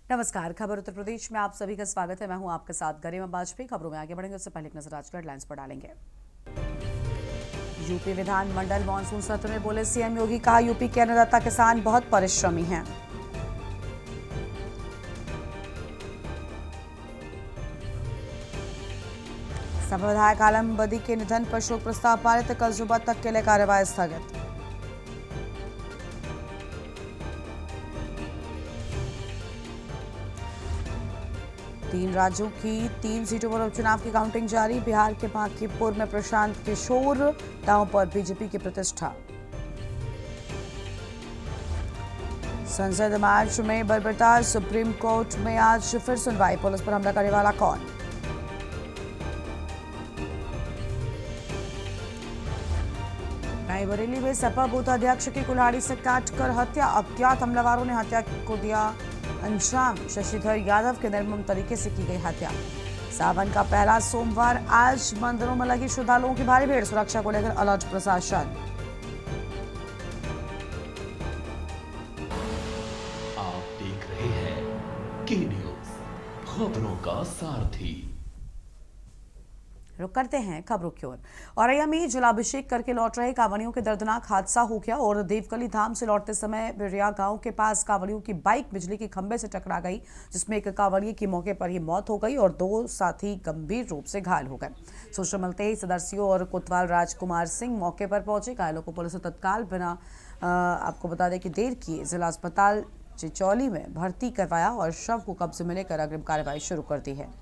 नमस्कार। खबर उत्तर प्रदेश में आप सभी का स्वागत है। मैं हूं आपके साथ गरिमा वाजपेयी। खबरों में आगे बढ़ेंगे उससे पहले एक नजर आज के हेडलाइंस पर डालेंगे। यूपी विधानमंडल मानसून सत्र में बोले सीएम योगी, कहा यूपी के अन्नदाता किसान बहुत परिश्रमी हैं। सपा विधायक आलम बदी के निधन पर शोक प्रस्ताव पारित, कल सुबह तक के लिए कार्यवाही स्थगित। तीन राज्यों की 3 सीटों पर उपचुनाव की काउंटिंग जारी। बिहार के बांकीपुर में प्रशांत किशोर दांव पर बीजेपी की प्रतिष्ठा। संसद मार्च में बर्बरता, सुप्रीम कोर्ट में आज फिर सुनवाई। पुलिस पर हमला करने वाला कौन? रायबरेली में सपा बूथ अध्यक्ष की कुल्हाड़ी से काटकर हत्या, अज्ञात हमलावरों ने हत्या को दिया अंजाम। शशिधर यादव के निर्मम तरीके से की गई हत्या। सावन का पहला सोमवार आज मंदिरों में लगी श्रद्धालुओं की भारी भीड़, सुरक्षा को लेकर अलर्ट प्रशासन। आप देख रहे हैं के न्यूज, खबरों का सारथी। रुक करते हैं खबरों की ओर। औरैया में जलाभिषेक करके लौट रहे कांवड़ियों के दर्दनाक हादसा हो गया और देवकली धाम से लौटते समय बिरिया गांव के पास कांवड़ियों की बाइक बिजली के खंभे से टकरा गई, जिसमें एक कांवड़िए की मौके पर ही मौत हो गई और 2 साथी गंभीर रूप से घायल हो गए। सूचना मिलते ही सदस्यों और कोतवाल राजकुमार सिंह मौके पर पहुंचे। घायलों को पुलिस ने तत्काल बिना आपको बता दें कि देर किए जिला अस्पताल चिचौली में भर्ती करवाया और शव को कब्जे में लेकर अग्रिम कार्रवाई शुरू कर दी है।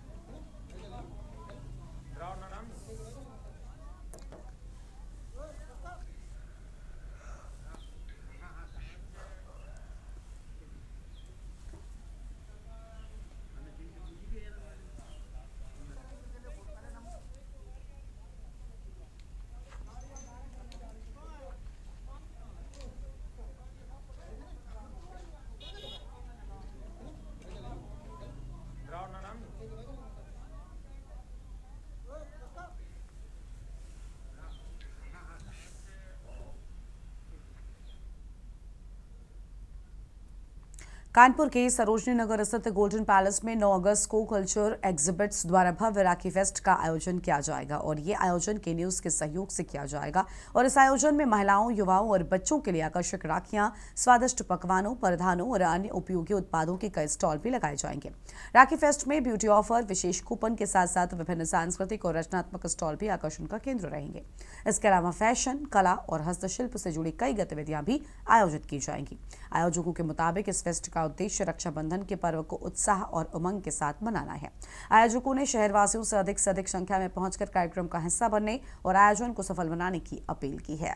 कानपुर के सरोजनी नगर स्थित गोल्डन पैलेस में 9 अगस्त को कल्चर एग्जिबिट्स द्वारा भव्य राखी फेस्ट का आयोजन किया जाएगा और ये आयोजन के न्यूज के सहयोग से किया जाएगा और इस आयोजन में महिलाओं, युवाओं और बच्चों के लिए आकर्षक राखियां, स्वादिष्ट पकवानों, परिधानों और अन्य उपयोगी उत्पादों के कई स्टॉल भी लगाए जाएंगे। राखी फेस्ट में ब्यूटी ऑफर, विशेष कूपन के साथ साथ विभिन्न सांस्कृतिक और रचनात्मक स्टॉल भी आकर्षण का केंद्र रहेंगे। इसके अलावा फैशन, कला और हस्तशिल्प से जुड़ी कई गतिविधियां भी आयोजित की जाएंगी। आयोजकों के मुताबिक इस फेस्ट का उद्देश्य रक्षाबंधन के पर्व को उत्साह और उमंग के साथ मनाना है। आयोजकों ने शहरवासियों से अधिक संख्या में पहुंचकर कार्यक्रम का हिस्सा बनने और आयोजन को सफल बनाने की अपील की है।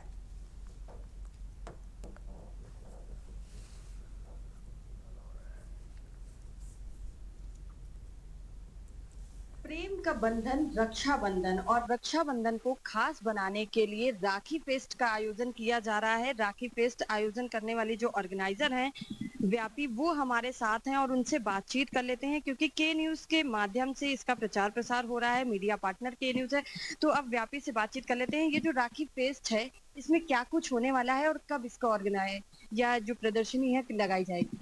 प्रेम का बंधन रक्षाबंधन और रक्षाबंधन को खास बनाने के लिए राखी फेस्ट का आयोजन किया जा रहा है। राखी फेस्ट आयोजन करने वाली जो ऑर्गेनाइजर हैं व्यापी, वो हमारे साथ हैं और उनसे बातचीत कर लेते हैं क्योंकि के न्यूज के माध्यम से इसका प्रचार प्रसार हो रहा है। मीडिया पार्टनर के न्यूज है, तो अब व्यापी से बातचीत कर लेते हैं। ये जो राखी फेस्ट है, इसमें क्या कुछ होने वाला है और कब इसका ऑर्गेनाइज या जो प्रदर्शनी है लगाई जाएगी?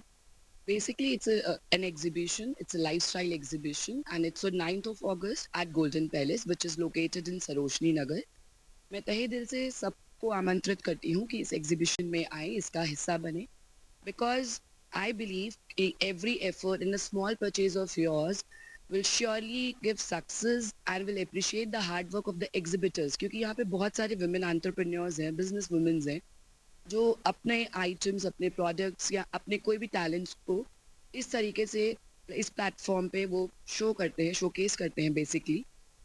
Basically, it's an exhibition. It's a lifestyle exhibition, and it's on 9th of August at Golden Palace, which is located in Sarojini Nagar. मैं तहे दिल से सबको आमंत्रित करती हूँ कि इस एग्जीबिशन में आए, इसका हिस्सा बने, because I believe every effort in a small purchase of yours will surely give success and will appreciate the hard work of the exhibitors. क्योंकि यहाँ पे बहुत सारे women entrepreneurs हैं, business women हैं, जो अपने आइटम्स, अपने प्रोडक्ट्स या अपने कोई भी टैलेंट्स को इस तरीके से इस प्लेटफॉर्म पे वो शो करते हैं, शोकेस करते हैं बेसिकली।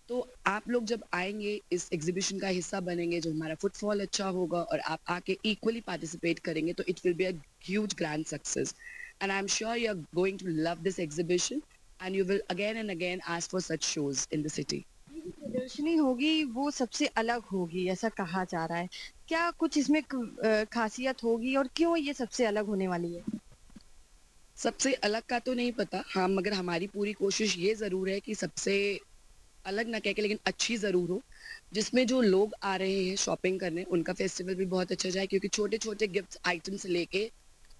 तो आप लोग जब आएंगे, इस एग्जीबिशन का हिस्सा बनेंगे, जो हमारा फुटफॉल अच्छा होगा और आप आके इक्वली पार्टिसिपेट करेंगे, तो it will be a huge grand success and I am sure you are going to love this exhibition and you will again and again ask for such shows in the city. प्रदर्शनी होगी वो सबसे अलग होगी, ऐसा कहा जा रहा है। क्या कुछ इसमें खासियत होगी और क्यों ये सबसे अलग होने वाली है? सबसे अलग का तो नहीं पता, हाँ, मगर हमारी पूरी कोशिश ये ज़रूर है कि सबसे अलग ना कह के लेकिन अच्छी ज़रूर हो, जिसमें जो लोग आ रहे हैं शॉपिंग करने, उनका फेस्टिवल भी बहुत अच्छा जाए, क्योंकि छोटे-छोटे गिफ्ट आइटम से लेके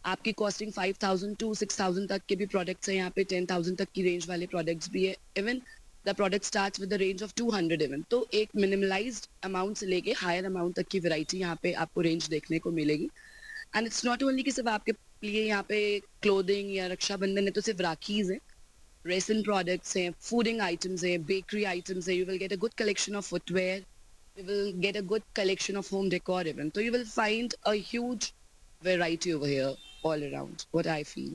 आपकी कॉस्टिंग 5,000 टू 6,000 तक के भी प्रोडक्ट्स हैं यहाँ पे, 10,000 तक की रेंज वाले प्रोडक्ट्स भी है, even the product starts with the range of 200 even. तो एक मिनिमलाइज्ड अमाउंट से लेके हायर अमाउंट तक की वैरायटी यहाँ पे आपको रेंज देखने को मिलेगी। एंड इट्स नॉट ओनली कि सिर्फ आपके लिए यहाँ पे क्लोथिंग या रक्षाबंधन है तो सिर्फ राखीज है, रेसन प्रोडक्ट्स हैं, फूडिंग आइटम्स हैं, बेकरी आइटम्स हैं, you will get a good collection of footwear, you will get a good collection of home decor even. So you will find a huge variety over here all around, what I feel.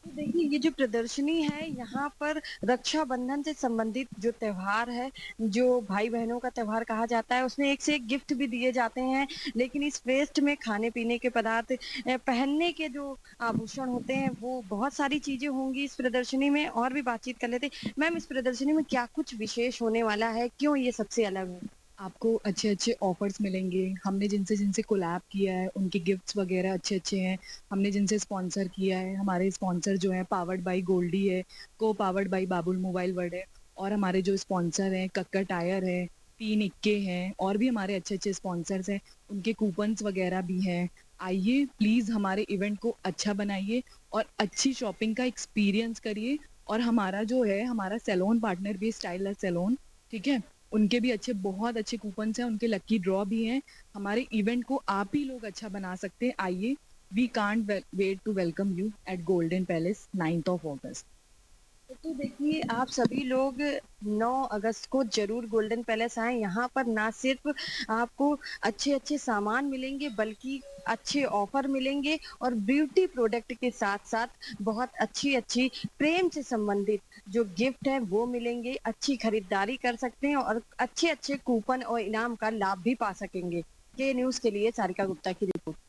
तो देखिए ये जो प्रदर्शनी है यहाँ पर रक्षाबंधन से संबंधित जो त्योहार है, जो भाई बहनों का त्योहार कहा जाता है, उसमें एक से एक गिफ्ट भी दिए जाते हैं। लेकिन इस फेस्ट में खाने पीने के पदार्थ, पहनने के जो आभूषण होते हैं, वो बहुत सारी चीजें होंगी इस प्रदर्शनी में। और भी बातचीत कर लेते हैं। मैम, इस प्रदर्शनी में क्या कुछ विशेष होने वाला है, क्यों ये सबसे अलग है? आपको अच्छे अच्छे ऑफर्स मिलेंगे। हमने जिनसे जिनसे कोलैब किया है उनके गिफ्ट्स वगैरह अच्छे अच्छे हैं। हमने जिनसे स्पॉन्सर किया है, हमारे स्पॉन्सर जो है पावर्ड बाय गोल्डी है, को powered by Babul mobile world है, और हमारे जो स्पॉन्सर हैं कक्कर टायर है, 3 इक्के हैं, और भी हमारे अच्छे अच्छे स्पॉन्सर्स हैं, उनके कूपन्स वगैरह भी हैं। आइए प्लीज़ हमारे इवेंट को अच्छा बनाइए और अच्छी शॉपिंग का एक्सपीरियंस करिए। और हमारा जो है हमारा सैलून पार्टनर भी स्टाइल सैलून, ठीक है, उनके भी अच्छे बहुत अच्छे कूपन्स हैं, उनके लकी ड्रॉ भी हैं। हमारे इवेंट को आप ही लोग अच्छा बना सकते हैं। आइए, we can't wait to welcome you at golden palace 9th of August। तो देखिए आप सभी लोग 9 अगस्त को जरूर गोल्डन पैलेस आए। यहाँ पर ना सिर्फ आपको अच्छे अच्छे सामान मिलेंगे, बल्कि अच्छे ऑफर मिलेंगे और ब्यूटी प्रोडक्ट के साथ साथ बहुत अच्छी अच्छी प्रेम से संबंधित जो गिफ्ट है वो मिलेंगे। अच्छी खरीदारी कर सकते हैं और अच्छे अच्छे कूपन और इनाम का लाभ भी पा सकेंगे। के न्यूज़ के लिए सारिका गुप्ता की रिपोर्ट।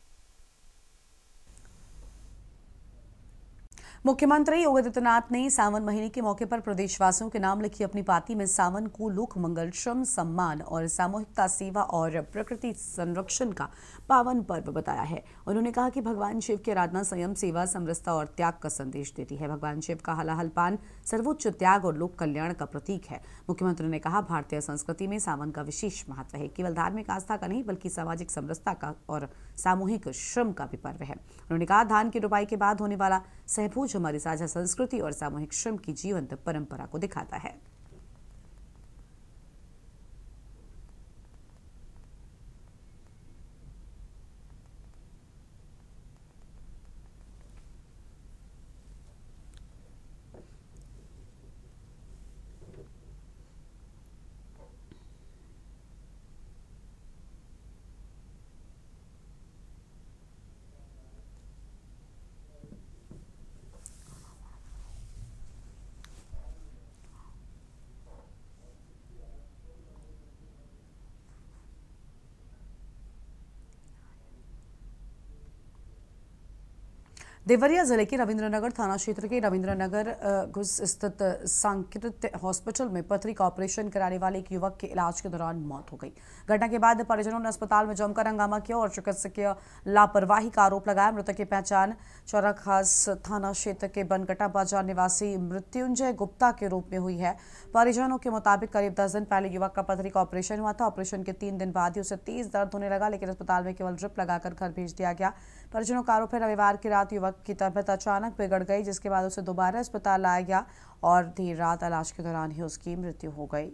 मुख्यमंत्री योगी आदित्यनाथ ने सावन महीने के मौके पर प्रदेशवासियों के नाम लिखी अपनी पाती में सावन को लोक मंगल, श्रम सम्मान और सामूहिकता, सेवा और प्रकृति संरक्षण का पावन पर्व बताया है। उन्होंने कहा कि भगवान शिव की आराधना संयम, सेवा, समरसता और त्याग का संदेश देती है। भगवान शिव का हलाहल पान सर्वोच्च त्याग और लोक कल्याण का प्रतीक है। मुख्यमंत्री ने कहा, भारतीय संस्कृति में सावन का विशेष महत्व है। केवल धार्मिक आस्था का नहीं बल्कि सामाजिक समरसता का और सामूहिक श्रम का भी पर्व है। उन्होंने कहा, धान की रुपाई के बाद होने वाला सहभोज हमारी साझा संस्कृति और सामूहिक श्रम की जीवंत परंपरा को दिखाता है। देवरिया जिले के रविंद्रनगर थाना क्षेत्र के रविंद्रनगर घुस स्थित सांकृत हॉस्पिटल में पथरी का ऑपरेशन कराने वाले एक युवक के इलाज के दौरान मौत हो गई। घटना के बाद परिजनों ने अस्पताल में जमकर हंगामा किया और चिकित्सकीय लापरवाही का आरोप लगाया। मृतक की पहचान चौराखास थाना क्षेत्र के बनकटा बाजार निवासी मृत्युंजय गुप्ता के रूप में हुई है। परिजनों के मुताबिक करीब 10 दिन पहले युवक का पथरी का ऑपरेशन हुआ था। ऑपरेशन के 3 दिन बाद ही उसे तेज दर्द होने लगा, लेकिन अस्पताल में केवल ड्रिप लगाकर घर भेज दिया गया। परिजनों का आरोप है, रविवार की रात युवक की तबीयत अचानक बिगड़ गई, जिसके बाद उसे दोबारा अस्पताल लाया गया और देर रात इलाज के दौरान ही उसकी मृत्यु हो गई।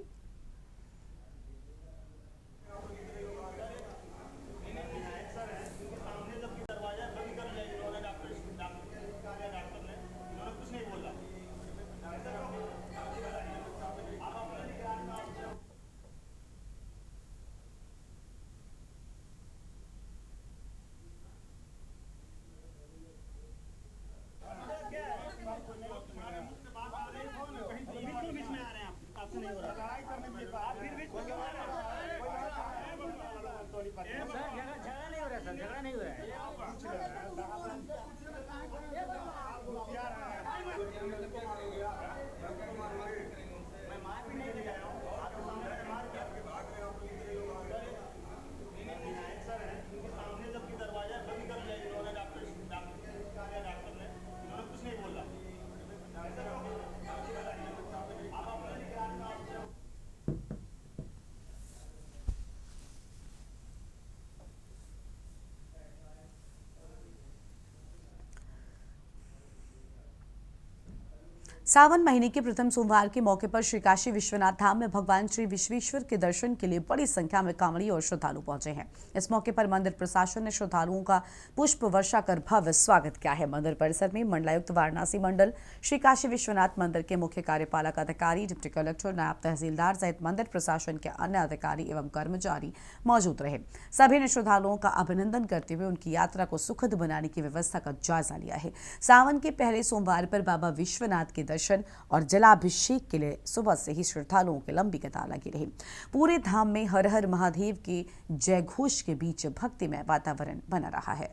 सावन महीने के प्रथम सोमवार के मौके पर श्री काशी विश्वनाथ धाम में भगवान श्री विश्वेश्वर के दर्शन के लिए बड़ी संख्या में कांवड़ी और श्रद्धालु पहुंचे हैं। इस मौके पर मंदिर प्रशासन ने श्रद्धालुओं का पुष्प वर्षा कर भव्य स्वागत किया है। मंदिर परिसर में मंडलायुक्त वाराणसी मंडल, श्री काशी विश्वनाथ मंदिर के मुख्य कार्यपालक अधिकारी, डिप्टी कलेक्टर, नायब तहसीलदार सहित मंदिर प्रशासन के अन्य अधिकारी एवं कर्मचारी मौजूद रहे। सभी ने श्रद्धालुओं का अभिनंदन करते हुए उनकी यात्रा को सुखद बनाने की व्यवस्था का जायजा लिया है। सावन के पहले सोमवार पर बाबा विश्वनाथ के दर्शन और जलाभिषेक के लिए सुबह से ही श्रद्धालुओं की लंबी कतार लगी रही। पूरे धाम में हर हर महादेव के जयघोष के बीच भक्तिमय वातावरण बना रहा है।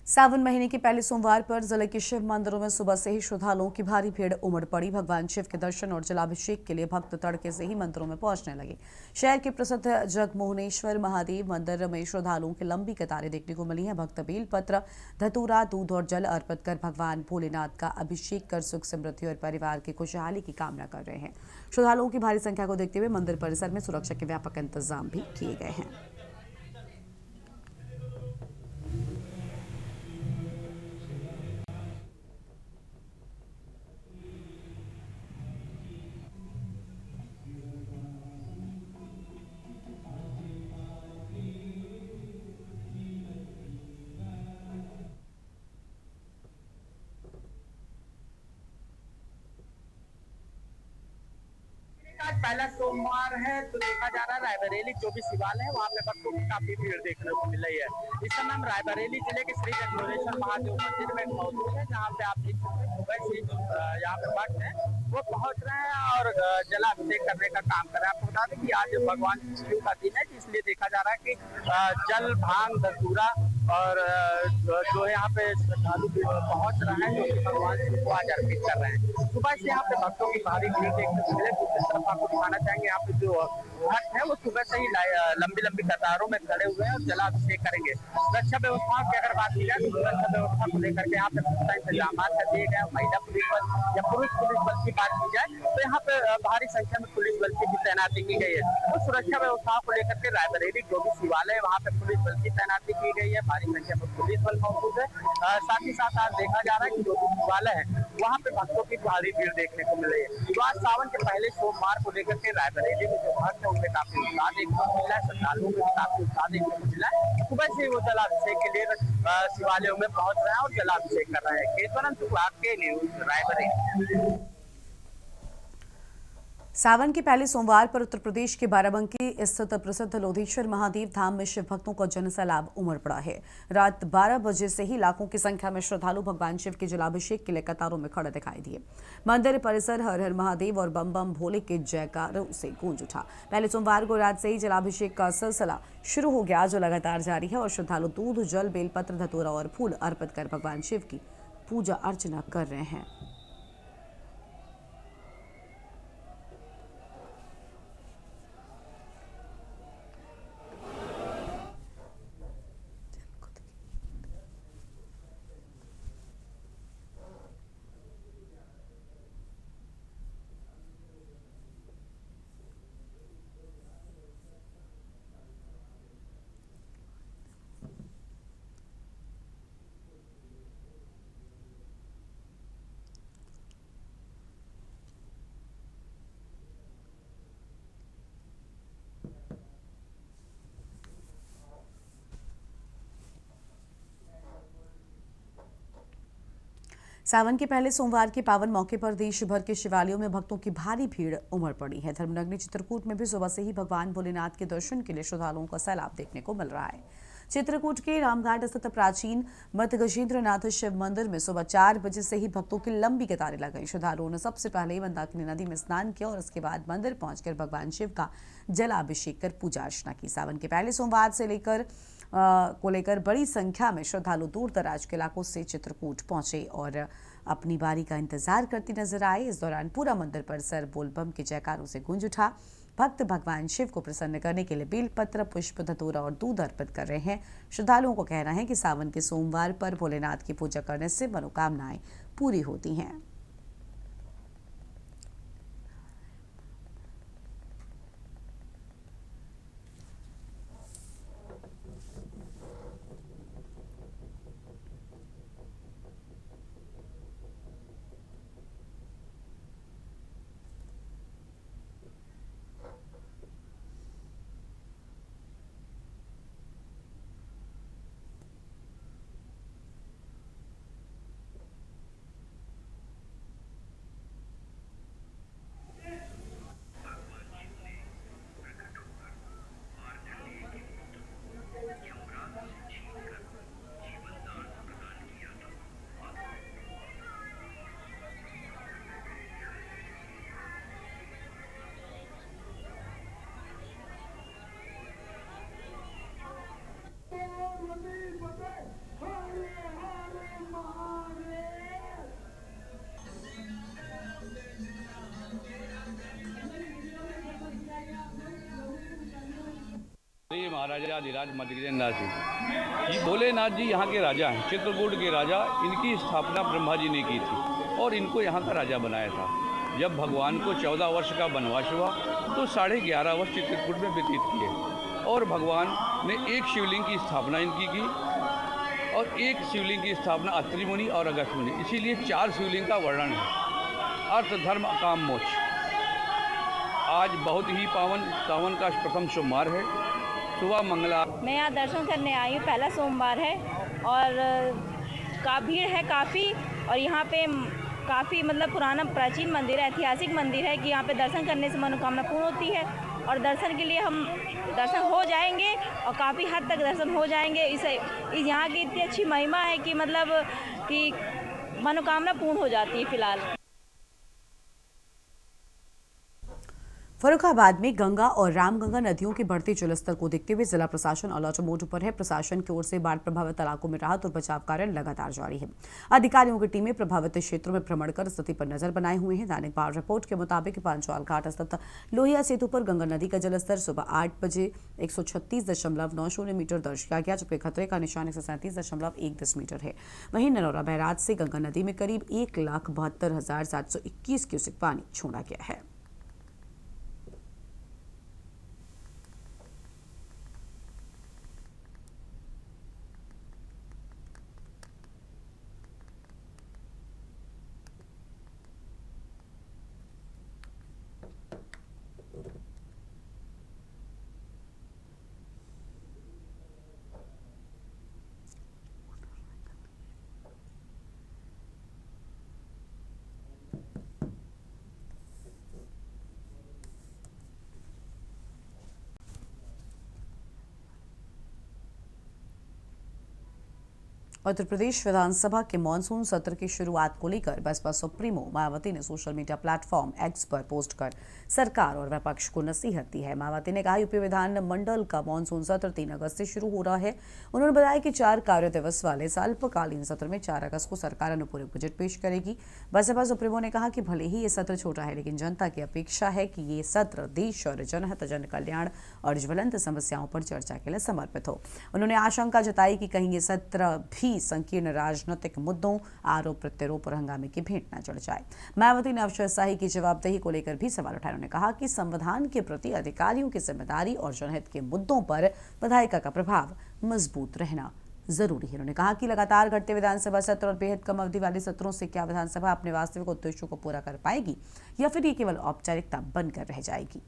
सावन महीने के पहले सोमवार पर जिले के शिव मंदिरों में सुबह से ही श्रद्धालुओं की भारी भीड़ उमड़ पड़ी। भगवान शिव के दर्शन और जलाभिषेक के लिए भक्त तड़के से ही मंदिरों में पहुंचने लगे। शहर के प्रसिद्ध जगमोहनेश्वर महादेव मंदिर में श्रद्धालुओं की लंबी कतारें देखने को मिली हैं। भक्त बेलपत्र, धतूरा, दूध और जल अर्पित कर भगवान भोलेनाथ का अभिषेक कर सुख समृद्धि और परिवार की खुशहाली की कामना कर रहे हैं। श्रद्धालुओं की भारी संख्या को देखते हुए मंदिर परिसर में सुरक्षा के व्यापक इंतजाम भी किए गए हैं। आज पहला सोमवार है तो देखा जा रहा है रायबरेली जो भी शिवालय है वहाँ पे भक्तों की काफी भीड़ देखने को मिल रही है। इस समय हम रायबरेली जिले के श्री जगमोहनेश्वर महादेव मंदिर में मौजूद है, जहाँ पे आप देख सकते हैं सुबह से जो यहाँ पे भक्त हैं वो पहुंच रहे हैं और जलाभिषेक करने का काम कर रहे हैं। आपको बता दें कि आज भगवान शिव का दिन है, इसलिए देखा जा रहा है कि जल, भांग, धतूरा और जो यहाँ पे श्रद्धालु पहुंच रहे हैं जो कि भगवान शिव को आज अर्पित कर रहे हैं। सुबह से यहाँ पे भक्तों की भारी भीड़ देखने को मिले। दूसरी तरफ आपको दिखाना चाहेंगे यहाँ पे जो भक्त है वो सुबह से ही लंबी लंबी कतारों में खड़े हुए हैं और जलाभिषेक करेंगे। सुरक्षा व्यवस्था की अगर बात की जाए तो सुरक्षा व्यवस्था को लेकर के यहाँ पे पुख्ता इंतजाम कर दिए गए। महिला पुलिस बल या पुरुष पुलिस बल की बात की जाए तो यहाँ पे भारी संख्या में पुलिस बल की भी तैनाती की गई है। तो सुरक्षा व्यवस्थाओं को लेकर के रायबरेली जो भी शिवालय वहाँ पे पुलिस बल की तैनाती की गई है। भारी संख्या में पुलिस बल मौजूद है। साथ ही साथ आज देखा जा रहा है कि जो भी शिवालय है वहाँ पे भक्तों की भारी भीड़ देखने को मिल रही है। तो आज सावन के पहले सोमवार को लेकर के रायबरेली में जो भक्त है उनमें काफी उत्साह देखने को मिला है। श्रद्धालुओं में काफी उत्साह देखने को मिला है। सुबह से वो जलाभिषेक के लिए शिवालयों में पहुंच रहे हैं और जलाभिषेक कर रहे हैं। केतवनंत के न्यूज रायबरेली। सावन के पहले सोमवार पर उत्तर प्रदेश के बाराबंकी स्थित प्रसिद्ध लोधेश्वर महादेव धाम में शिव भक्तों का जनसैलाब उमड़ पड़ा है। रात 12 बजे से ही लाखों की संख्या में श्रद्धालु भगवान शिव के जलाभिषेक के लिए कतारों में खड़े दिखाई दिए। मंदिर परिसर हर हर महादेव और बम बम भोले के जयकारों से गूंज उठा। पहले सोमवार को रात से ही जलाभिषेक का सिलसिला शुरू हो गया, जो लगातार जारी है और श्रद्धालु दूध, जल, बेलपत्र, धतूरा और फूल अर्पित कर भगवान शिव की पूजा अर्चना कर रहे हैं। सावन के पहले सोमवार के पावन मौके पर देश भर के शिवालयों में भक्तों की भारी भीड़ उमड़ पड़ी है। धर्मनगरी चित्रकूट में भी सुबह से ही भगवान भोलेनाथ के दर्शन के लिए श्रद्धालुओं का सैलाब देखने को मिल रहा है। चित्रकूट के रामघाट स्थित प्राचीन मत गजेंद्रनाथ शिव मंदिर में सुबह 4 बजे से ही भक्तों की लंबी कतारें लग गई। श्रद्धालुओं ने सबसे पहले मंदाकिनी नदी में स्नान किया और उसके बाद मंदिर पहुंचकर भगवान शिव का जलाभिषेक कर पूजा अर्चना की। सावन के पहले सोमवार से लेकर बड़ी संख्या में श्रद्धालु दूर दराज के इलाकों से चित्रकूट पहुंचे और अपनी बारी का इंतजार करते नजर आए। इस दौरान पूरा मंदिर परिसर बोलबम के जयकारों से गूंज उठा। भक्त भगवान शिव को प्रसन्न करने के लिए बेलपत्र, पुष्प, धतूरा और दूध अर्पित कर रहे हैं। श्रद्धालुओं को कहना है कि सावन के सोमवार पर भोलेनाथ की पूजा करने से मनोकामनाएं पूरी होती हैं। ये महाराजा अधिराज मधुगिरिनाथ जी, ये भोलेनाथ जी यहाँ के राजा हैं, चित्रकूट के राजा। इनकी स्थापना ब्रह्मा जी ने की थी और इनको यहाँ का राजा बनाया था। जब भगवान को 14 वर्ष का वनवास हुआ तो 11.5 वर्ष चित्रकूट में व्यतीत किए और भगवान ने एक शिवलिंग की स्थापना इनकी की और एक शिवलिंग की स्थापना अत्रि मुनि और अगस्त्य मुनि, इसीलिए 4 शिवलिंग का वर्णन है। अर्थ, धर्म, काम, मोक्ष। आज बहुत ही पावन सावन का प्रथम सोमवार है। सुबह मंगला मैं यहाँ दर्शन करने आई हूँ, पहला सोमवार है और भीड़ है काफ़ी। और यहाँ पे काफ़ी मतलब पुराना प्राचीन मंदिर है, ऐतिहासिक मंदिर है कि यहाँ पे दर्शन करने से मनोकामना पूर्ण होती है और दर्शन के लिए हम दर्शन हो जाएंगे और काफ़ी हद तक दर्शन हो जाएंगे। इस यहाँ की इतनी अच्छी महिमा है कि मतलब कि मनोकामना पूर्ण हो जाती है फिलहाल। फर्रुखाबाद में गंगा और रामगंगा नदियों के बढ़ते जलस्तर को देखते हुए जिला प्रशासन अलर्ट मोड पर है। प्रशासन की ओर से बाढ़ प्रभावित इलाकों में राहत और बचाव कार्य लगातार जारी है। अधिकारियों की टीमें प्रभावित क्षेत्रों में भ्रमण कर स्थिति पर नजर बनाए हुए हैं। दैनिक बाढ़ रिपोर्ट के मुताबिक पांचवाल घाट स्थित लोहिया सेतु पर गंगा नदी का जलस्तर सुबह 8 बजे 136.90 मीटर दर्ज किया गया, जबकि खतरे का निशान 137.10 मीटर है। वहीं नरौरा बैराज से गंगा नदी में करीब 1,72,721 क्यूसेक पानी छोड़ा गया है। उत्तर प्रदेश विधानसभा के मानसून सत्र की शुरुआत को लेकर बसपा सुप्रीमो मायावती ने सोशल मीडिया प्लेटफॉर्म एक्स पर पोस्ट कर सरकार और विपक्ष को नसीहत दी है। मायावती ने कहा, यूपी विधानमंडल का मानसून सत्र 3 अगस्त से शुरू हो रहा है। उन्होंने बताया कि 4 कार्य दिवस वाले अल्पकालीन सत्र में 4 अगस्त को सरकार अनुपूरक बजट पेश करेगी। बसपा सुप्रीमो ने कहा कि भले ही ये सत्र छोटा है, लेकिन जनता की अपेक्षा है कि ये सत्र देश और जनहित, जन कल्याण और ज्वलंत समस्याओं पर चर्चा के लिए समर्पित हो। उन्होंने आशंका जताई कि कहीं ये सत्र भी संकीर्ण राजनीतिक मुद्दों, आरोप प्रत्यारोप और हंगामे की भेंट न चढ़ जाए। मायावती ने अफसरशाही की जवाबदेही को लेकर भी सवाल उठाए। उन्होंने कहा कि संविधान के प्रति अधिकारियों की जिम्मेदारी और जनहित के मुद्दों पर विधायिका का प्रभाव मजबूत रहना जरूरी है। उन्होंने कहा कि लगातार घटते विधानसभा सत्र और बेहद कम अवधि वाले सत्रों से क्या विधानसभा अपने वास्तविक उद्देश्यों को पूरा कर पाएगी या फिर ये केवल औपचारिकता बनकर रह जाएगी।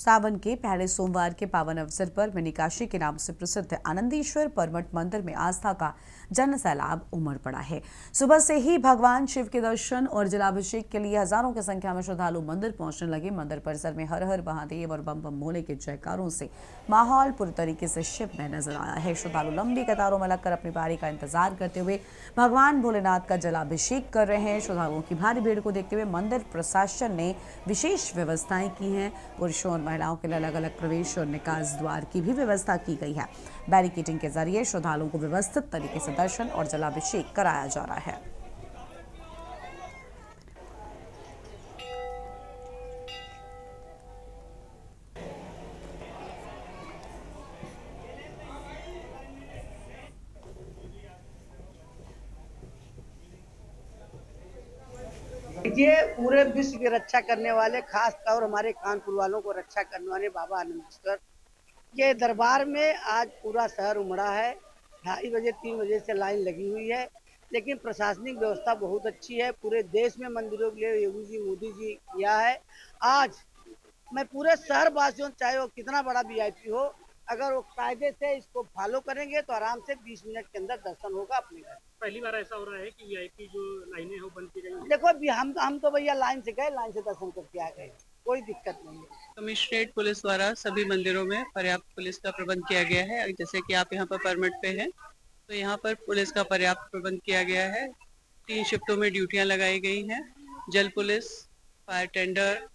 सावन के पहले सोमवार के पावन अवसर पर मिनी काशी के नाम से प्रसिद्ध आनंदेश्वर परमठ मंदिर में आस्था का जन सैलाब उमड़ पड़ा है। सुबह से ही भगवान शिव के दर्शन और जलाभिषेक के लिए हजारों की संख्या में श्रद्धालु मंदिर पहुंचने लगे। मंदिर परिसर में हर हर महादेव और बम बम भोले के जयकारों से माहौल पूरी तरीके से शिवमय नजर आया है। श्रद्धालु लंबी कतारों में लगकर अपनी बारी का इंतजार करते हुए भगवान भोलेनाथ का जलाभिषेक कर रहे हैं। श्रद्धालुओं की भारी भीड़ को देखते हुए मंदिर प्रशासन ने विशेष व्यवस्थाएं की हैं। पुरुषों और महिलाओं के लिए अलग अलग प्रवेश और निकास द्वार की भी व्यवस्था की गई है। बैरिकेडिंग के जरिए श्रद्धालुओं को व्यवस्थित तरीके से दर्शन और जलाभिषेक कराया जा रहा है। देखिए, पूरे विश्व की रक्षा करने वाले, खास तौर हमारे कानपुर वालों को रक्षा करने वाले बाबा आनंदेश्वर के दरबार में आज पूरा शहर उमड़ा है। 2:30 बजे 3 बजे से लाइन लगी हुई है, लेकिन प्रशासनिक व्यवस्था बहुत अच्छी है। पूरे देश में मंदिरों के लिए योगी जी, मोदी जी किया है। आज मैं पूरे शहर वासियों, चाहे वो कितना बड़ा वीआईपी हो, अगर वो कायदे से इसको फॉलो करेंगे तो आराम से 20 मिनट के अंदर दर्शन होगा अपने घर। पहली बार ऐसा हो रहा है कि वीआईपी जो लाइनें हैं वो बंद की गई। देखो अभी हम तो भैया लाइन से गए, लाइन से दर्शन करके आ गए, कोई दिक्कत नहीं है। कमिश्नरेट पुलिस द्वारा सभी मंदिरों में पर्याप्त पुलिस का प्रबंध किया गया है। जैसे कि आप यहाँ पर परमिट पे हैं, तो यहाँ पर पुलिस का पर्याप्त प्रबंध किया गया है। 3 शिफ्टों में ड्यूटियां लगाई गई हैं। जल पुलिस, फायर टेंडर,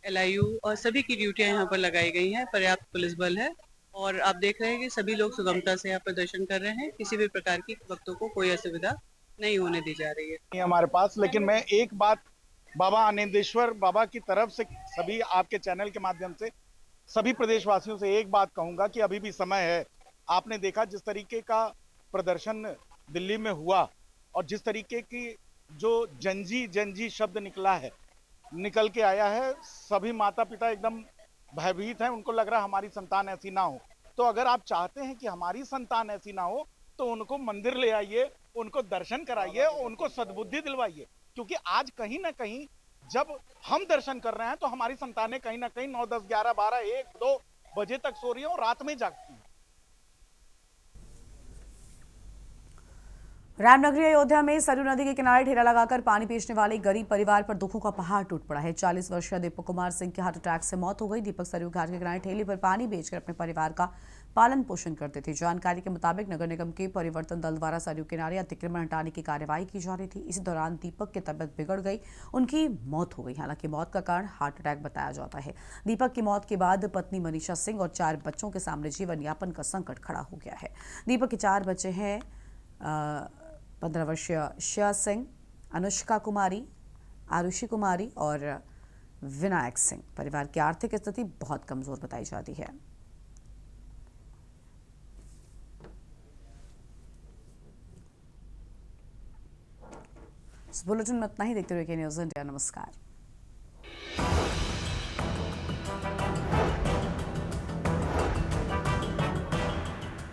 LIU और सभी की ड्यूटियां यहाँ पर लगाई गई हैं। पर्याप्त पुलिस बल है और आप देख रहे हैं कि सभी लोग सुगमता से यहाँ पर दर्शन कर रहे हैं। किसी भी प्रकार की भक्तों को कोई असुविधा नहीं होने दी जा रही है हमारे पास। लेकिन मैं एक बात बाबा आनंदेश्वर बाबा की तरफ से सभी आपके चैनल के माध्यम से सभी प्रदेशवासियों से एक बात कहूंगा कि अभी भी समय है। आपने देखा जिस तरीके का प्रदर्शन दिल्ली में हुआ और जिस तरीके की जो जनजी शब्द निकल के आया है, सभी माता पिता एकदम भयभीत हैं। उनको लग रहा है हमारी संतान ऐसी ना हो। तो अगर आप चाहते हैं कि हमारी संतान ऐसी ना हो तो उनको मंदिर ले आइए, उनको दर्शन कराइए, उनको सद्बुद्धि दिलवाइए। क्योंकि आज कहीं ना कहीं जब हम दर्शन कर रहे हैं तो हमारी संतानें कहीं ना कहीं 9, 10, 11, 12, 1, 2 बजे तक सो रही हैं और रात में जागती हैं। रामनगरी अयोध्या में सरयू नदी के किनारे ठेला लगाकर पानी बेचने वाले गरीब परिवार पर दुखों का पहाड़ टूट पड़ा है। 40 वर्षीय दीपक कुमार सिंह की हार्ट अटैक से मौत हो गई। दीपक सरयू घाट के किनारे ठेले पर पानी बेचकर अपने परिवार का पालन पोषण करते थे। जानकारी के मुताबिक नगर निगम के परिवर्तन दल द्वारा सरयू किनारे अतिक्रमण हटाने की कार्रवाई की जा रही थी। इसी दौरान दीपक की तबियत बिगड़ गई, उनकी मौत हो गई। हालांकि मौत का कारण हार्ट अटैक बताया जाता है। दीपक की मौत के बाद पत्नी मनीषा सिंह और 4 बच्चों के सामने जीवन यापन का संकट खड़ा हो गया है। दीपक के 4 बच्चे हैं 15 वर्षीय श्या सिंह, अनुष्का कुमारी, आरुषि कुमारी और विनायक सिंह। परिवार की आर्थिक स्थिति बहुत कमजोर बताई जाती है। इस बुलेटिन में इतना ही। देखते रहिए न्यूज़ इंडिया। नमस्कार।